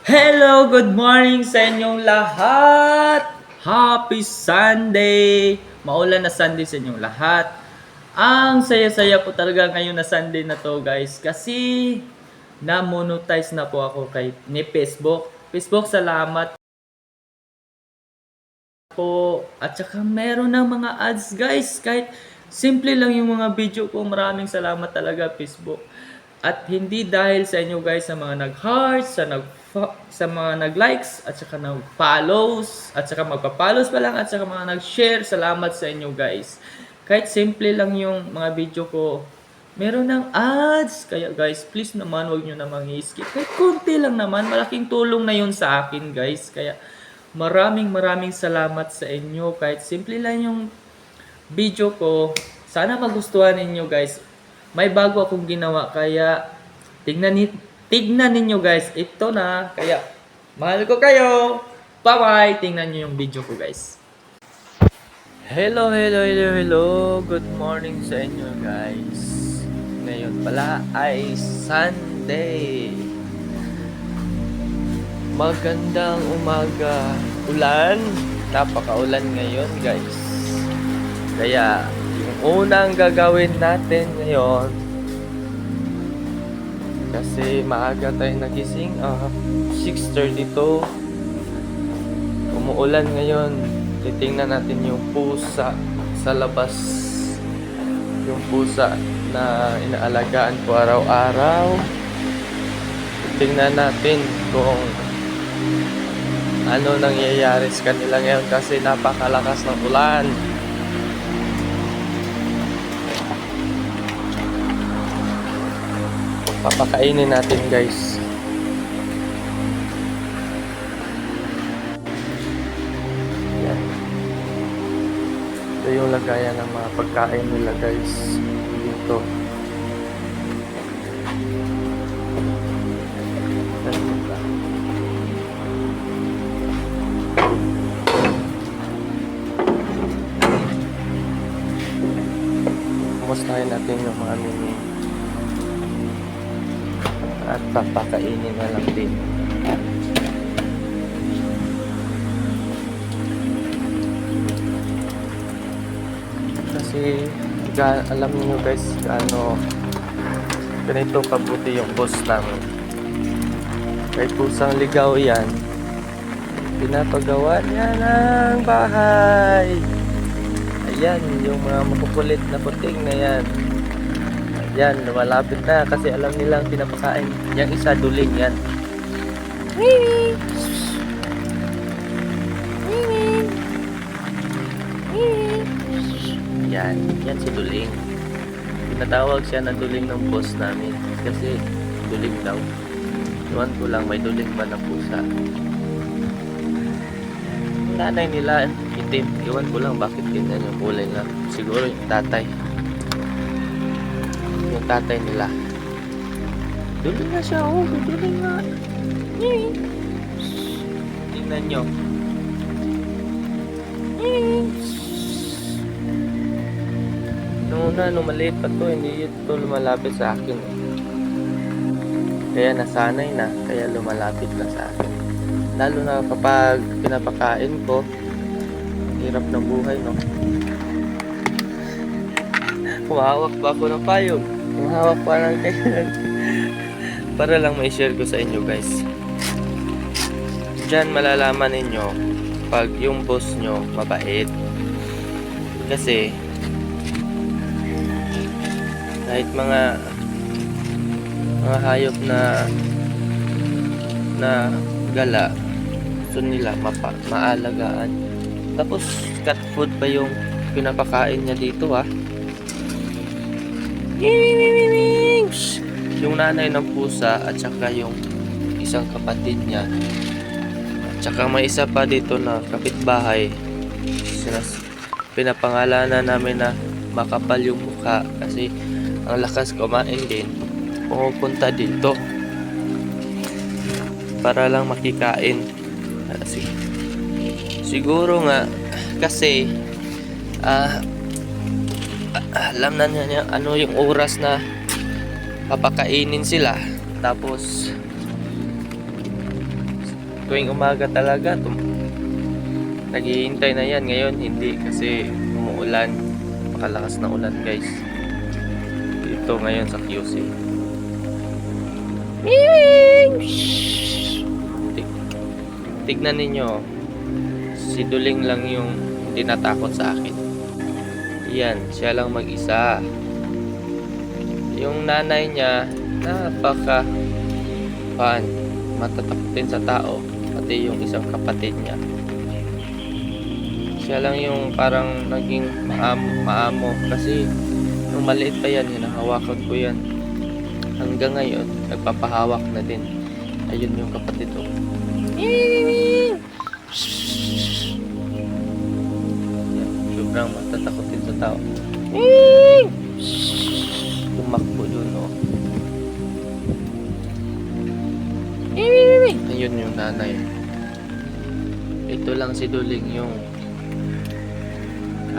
Hello, good morning sa inyong lahat! Happy Sunday! Maulan na Sunday sa inyong lahat. Ang saya-saya po talaga ngayon na Sunday na to guys kasi na-monetize na po ako ni Facebook. Facebook, salamat po. At saka meron ng mga ads guys. Kahit simple lang yung mga video ko. Maraming salamat talaga Facebook. At hindi dahil sa inyo guys sa mga nag-hearts, sa mga nag-likes, at saka nag-follows, at saka magpa-follows pa lang, at saka mga nag-share. Salamat sa inyo guys. Kahit simple lang yung mga video ko, meron ng ads. Kaya guys, please naman wag nyo namang i-skip. Kahit konti lang naman, malaking tulong na yun sa akin guys. Kaya maraming salamat sa inyo. Kahit simple lang yung video ko, sana magustuhan ninyo guys. May bago akong ginawa kaya tignan ninyo guys. Ito na. Kaya mahal ko kayo. Bye-bye. Tingnan niyo yung video ko guys. Hello. Good morning sa inyo guys. Ngayon pala ay Sunday. Magandang umaga. Ulan. Napakaulan ngayon guys. Kaya yung unang gagawin natin ngayon, kasi maaga tayo nagising, 6:32, umuulan ngayon. Titingnan natin yung pusa sa labas, yung pusa na inaalagaan ko araw-araw. Titingnan natin kung ano nangyayari sa kanila ngayon kasi napakalakas ng ulan. Papakainin natin guys. Yan. Ito yung lagayan ng mga pagkain nila guys. Dito. Kumustahin natin yung mga mini. At papakainin na lang din. Kasi alam niyo guys ganito kabuti yung boss namin. Kahit pusang ligaw yan, pinapagawa niya ng bahay. Ayan yung mga makukulit na puting na yan. Yan, lumalapit na kasi alam nilang pinapakain. Yang isa duling yan. Yan si duling. Pinatawag siya na duling ng boss namin kasi duling daw. Iwan ko lang, may duling ba na pusa. Nanay nila itim. Iwan ko lang bakit ganyan yung kulay na. Siguro yung tatay nila. Duling na siya, duling na. Tingnan nyo. Nung maliit pa to, hindi ito lumalapit sa akin. Kaya nasanay na, kaya lumalapit na sa akin. Lalo na kapag pinapakain ko, hirap ng buhay, no? Humahawak ba ako ng payong? Humahawak pa lang kayo. Para lang may share ko sa inyo guys. Diyan malalaman ninyo pag yung boss nyo mabait. Kasi kahit mga hayop na gala, gusto nila maalagaan. Tapos cat food pa yung pinapakain niya dito Yung nanay ng pusa at saka yung isang kapatid niya. At saka may isa pa dito na kapitbahay. Pinapangalanan namin na makapal yung mukha kasi ang lakas kumain din. Pumupunta dito para lang makikain. Siguro nga kasi alam na niya ano yung oras na papakainin sila. Tapos tuwing umaga talaga naghihintay na yan. Ngayon hindi kasi umuulan, makalakas na ulan guys dito ngayon sa QC. Tignan ninyo, si Duling lang yung hindi natakot sa akin. Yan, siya lang mag-isa. Yung nanay niya napaka matatakutin sa tao, pati yung isang kapatid niya. Siya lang yung parang naging maamo kasi nung maliit pa yan, hinahawakan ko yan. Hanggang ngayon, nagpapahawak na din. Ayun yung kapatid ko. Yan, sobrang matatakutin sa tao. Tumakbo dun, oh. Ayun yung nanay. Ito lang si Duling yung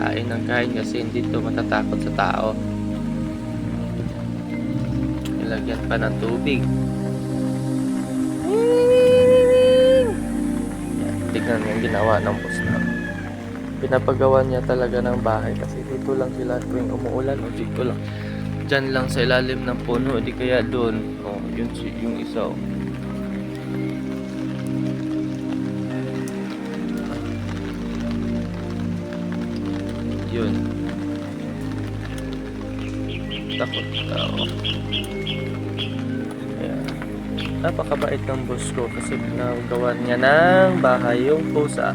kain ng kain kasi hindi to matatakot sa tao. Nilagyan pa ng tubig. Yan, tignan yung ginawa ng boss na. Pinapagawa niya talaga ng bahay kasi dito lang sila tuwing umuulan o dito lang. Diyan lang sa ilalim ng puno, di kaya doon. Oh, yun yung isa. Oh. Yun. Takot tao. Ayan. Napakabait ng boss ko kasi pinagawa niya ng bahay yung pusa.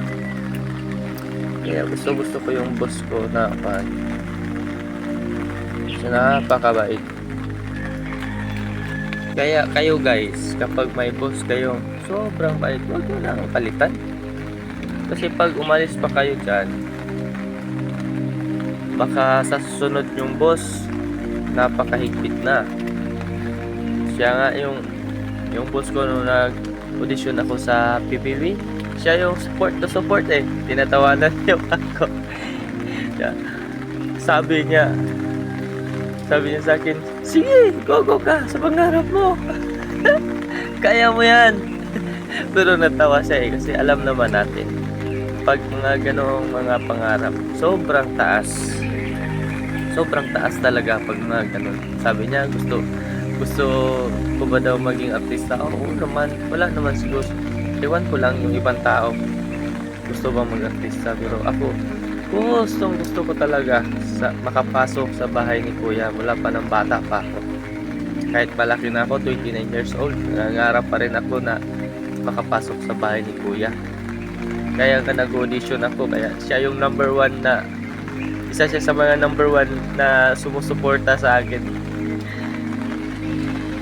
Kaya gusto ko yung boss ko na so, napakabait. Kaya kayo guys, kapag may boss kayong sobrang bait, huwag nyo lang palitan. Kasi pag umalis pa kayo dyan, baka sa susunod yung boss napakahigpit na. Siya nga yung boss ko nung nag-audition ako sa PPV, siya yung support eh. Tinatawanan niya ako. Sabi niya sa akin, sige, go ka sa pangarap mo. Kaya mo yan. Pero natawa siya kasi alam naman natin pag mga ganong mga pangarap, sobrang taas talaga pag mga ganon. Sabi niya, gusto ko ba daw maging artista? Oo naman, wala naman siguro. Ewan ko lang yung ibang tao gusto bang mag-artista, pero ako gusto ko talaga makapasok sa bahay ni Kuya mula pa ng bata pa ako. Kahit malaki na ako, 29 years old, nangangarap pa rin ako na makapasok sa bahay ni Kuya. Kaya nga nag-audition ako, kaya siya yung isa siya sa mga number 1 na sumusuporta sa akin.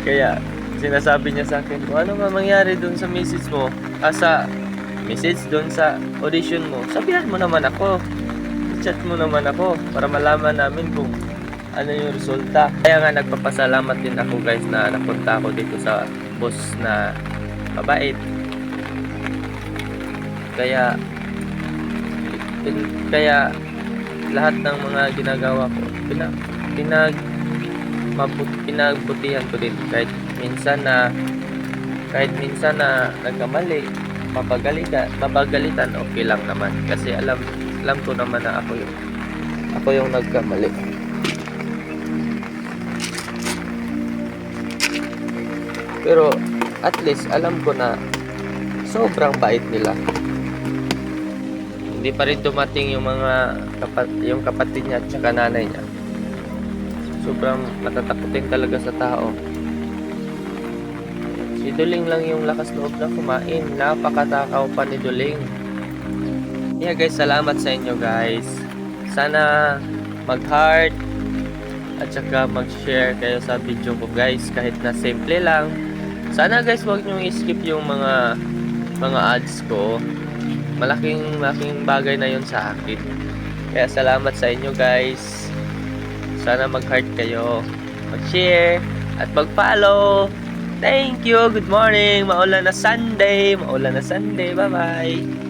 Kaya sinasabi niya sa akin, kung ano nga mangyari dun sa message mo, dun sa audition mo, sabihan mo naman ako, chat mo naman ako para malaman namin kung ano yung resulta. Kaya nga nagpapasalamat din ako guys na napunta ako dito sa boss na mabait. Kaya lahat ng mga ginagawa ko pinagbutihan ko din kahit minsan na nagkamali, mapagalitan, okay lang naman kasi alam ko naman na ako yung nagkamali. Pero at least alam ko na sobrang bait nila. Hindi pa rin dumating yung yung kapatid niya at saka nanay niya. Sobrang matatakutin talaga sa tao. Si Duling lang yung lakas loob na kumain. Napakatakaw pa ni Duling. Yeah guys, salamat sa inyo guys. Sana mag-heart at saka mag-share kayo sa video ko guys, kahit na simple lang. Sana guys, wag nyo i-skip yung mga ads ko. Malaking bagay na yun sa akin. Kaya salamat sa inyo guys. Sana mag-heart kayo, mag-share at mag-follow. Thank you. Good morning. Maulan na Sunday. Bye-bye.